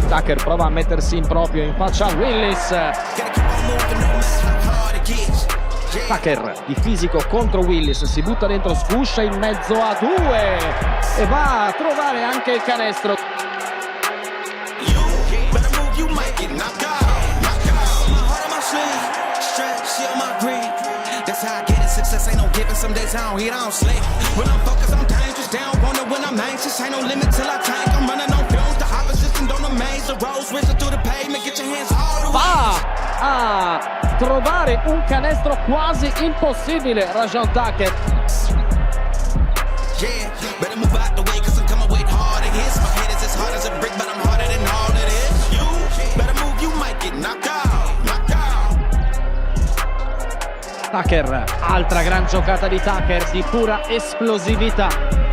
Tucker prova a mettersi in proprio in faccia a Willis. Tucker di fisico contro Willis, si butta dentro, sguscia in mezzo a due e va a trovare anche il canestro. Va a trovare un canestro quasi impossibile Rajon Tucker. Tucker, altra gran giocata di Tucker di pura esplosività.